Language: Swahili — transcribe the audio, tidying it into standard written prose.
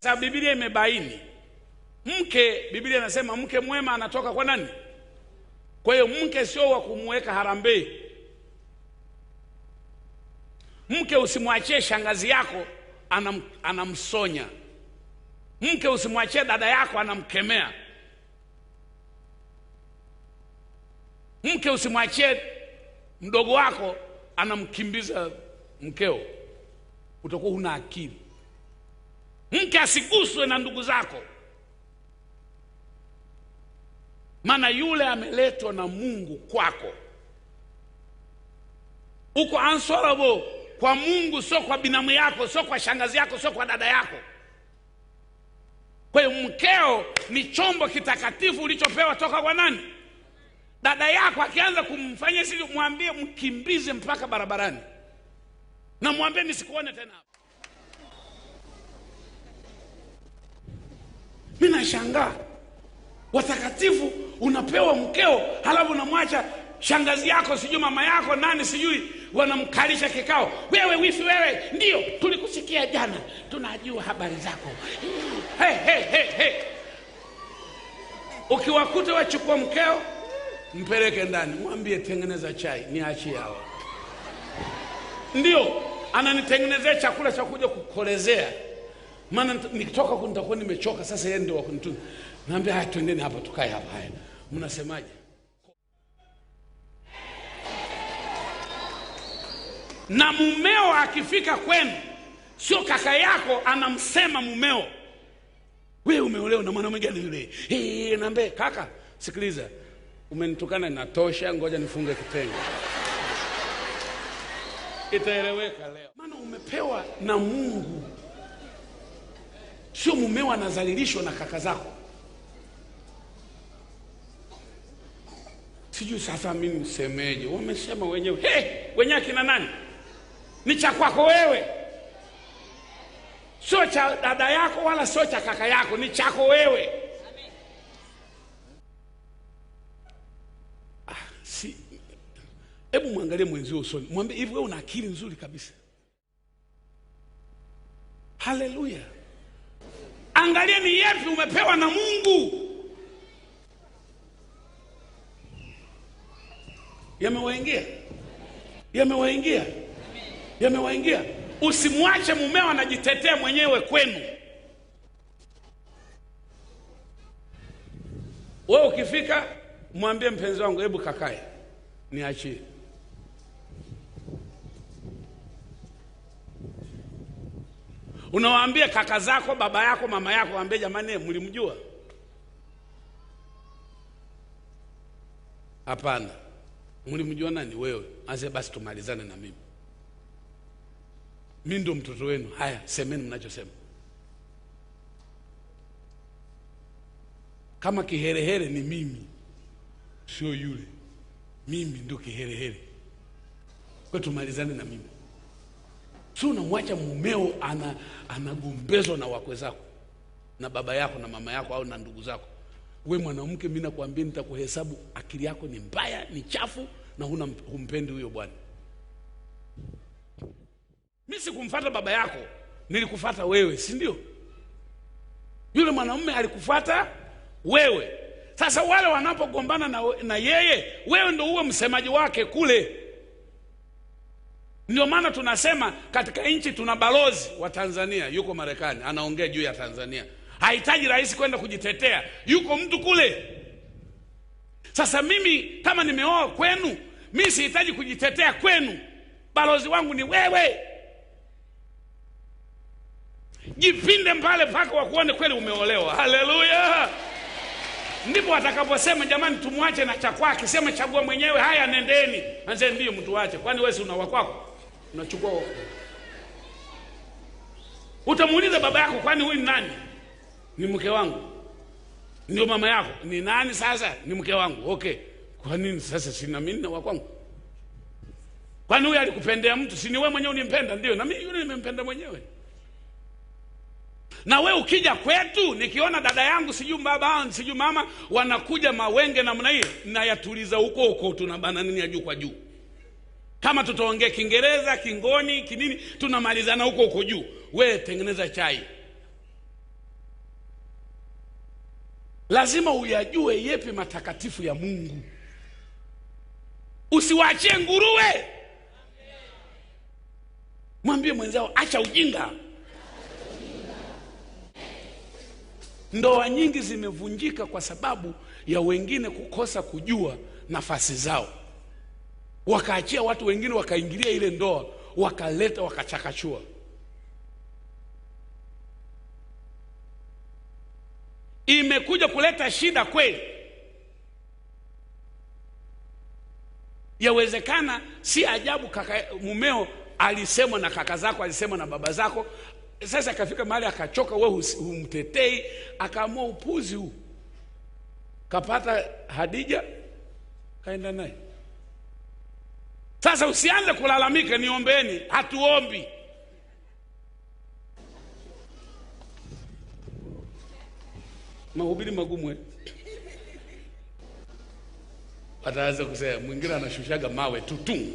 Sasa Biblia imebaini mke, Biblia inasema mke mwema anatoka kwa nani? Kwa hiyo mke sio wa kumweka harambee. Mke usimwachie shangazi yako anamsonya. Mke usimwachie dada yako anamkemea. Mke usimwachie mdogo wako anamkimbiza mkeo. Utakuwa huna akili. Mke asiguswe na ndugu zako, maana yule ameletwa na Mungu kwako. Uko answerable kwa Mungu, sio kwa binamu yako, sio kwa shangazi yako, sio kwa dada yako. Kwa hiyo mkeo ni chombo kitakatifu ulichopewa toka kwa nani? Dada yako akianza kumfanyia sisi, mwambie mkimbize mpaka barabarani, na mwambie nisikuone tena. Mimi nashangaa watakatifu unapewa mkeo, halafu unamwacha shangazi yako sijui mama yako nani sijui wanamkalisha kikao. Wewe wifi, wewe ndio tulikusikia jana, tunajua habari zako. Hey. Ukiwakuta wachukua mkeo, mpeleke ndani, mwambie tengeneza chai niachie hawa. Ndio ananitengenezea chakula cha kuja kukolezea, maana nikitoka nitakuwa nimechoka. Sasa yeye ndio wakunitunza. Naambia haya, twendeni hapa tukae hapa. Haya, mnasemaje? Na mumeo akifika kwenu, sio kaka yako anamsema mumeo, wewe umeolewa na mwanaume gani yule? Naambia kaka, sikiliza, umenitukana inatosha, ngoja nifunge kitenge. Itaeleweka leo. Maana umepewa na Mungu. Sio mumeo anazalilishwa na kaka zako. Sijui sasa mimi nisemeje. Wamesema wenyewe. Wenyewe kina nani? Ni cha kwako wewe. Sio cha dada yako wala sio cha kaka yako, ni chako wewe. Hebu muangalie mwenzio usoni, mwambie hivi, wewe una akili nzuri kabisa. Haleluya. Angalia ni yapi umepewa na Mungu. Yamewaingia. Usimwache mumeo anajitetea mwenyewe kwenu. Wewe ukifika, mwambie mpenzi wangu, hebu kakae niachie. Unawaambia kaka zako, baba yako, mama yako, waambie jamani, mlimjua? Hapana. Mlimjua nani? Wewe. Ase basi tumalizane na mimi. Mimi ndo mtoto wenu. Haya, semeni mnachosema. Kama kiherehere ni mimi, sio yule. Mimi ndo kiherehere. Kwa tumalizane na mimi. Sio unamwacha mumeo anagombezwa na wakwe zako, na baba yako na mama yako au na ndugu zako. Wewe mwanamke, mimi nakwambia nitakuhesabu akili yako ni mbaya, ni chafu, na humpendi huyo bwana. Mimi sikumfuata baba yako, nilikufuata wewe, si ndio? Yule mwanamume alikufuata wewe. Sasa wale wanapogombana na yeye, wewe ndio uwe msemaji wake kule. Ndio maana tunasema katika nchi tuna balozi wa Tanzania, yuko Marekani, anaongea juu ya Tanzania. Hahitaji rais kwenda kujitetea, yuko mtu kule. Sasa mimi kama nimeoa kwenu, mimi sihitaji kujitetea kwenu. Balozi wangu ni wewe. Jipinde mbale mpaka wakuone kweli umeolewa. Haleluya. Ndipo watakaposema jamani, tumwache na cha kwake. Sema chagua mwenyewe, haya nendeni. Anze ndio mtu wache. Kwani wewe si una wa kwako? Unachukua. Utamuuliza baba yako, kwani huyu ni nani? Ni mke wangu. Ndio mama yako, ni nani sasa? Ni mke wangu. Okay. Kwa nini sasa sina mimi na wa kwangu? Kwani huyu alikupendea mtu? Si ni wewe mwenyewe unimpenda? Ndio, na mimi yule nimempenda mwenyewe. Na wewe ukija kwetu, nikiona dada yangu sijui baba sijui mama wanakuja mawenge namna hiyo, na yatuliza huko tunabana nini ya juu kwa juu. Kama tutaongea Kiingereza, Kingoni, kinini, tunamalizana huko juu. Wewe tengeneza chai. lazima uyajue yepi matakatifu ya Mungu. Usiwaachie nguruwe. Mwambie mwenzao acha ujinga. Ndoa nyingi zimevunjika kwa sababu ya wengine kukosa kujua nafasi zao, wakaachia watu wengine wakaingilia ile ndoa, wakaleta wakachakachua. Imekuja kuleta shida kweli. Yawezekana si ajabu mumeo alisemwa na kaka zako, alisemwa na baba zako. Sasa akafika mahali akachoka, wewe humtetei, akaamua upuzi huu, kapata Hadija kaenda naye. Sasa usianze kulalamika, niombeeni, hatuombi. Mahubiri magumu ataanza kusema mwingine anashushaga mawe tutu.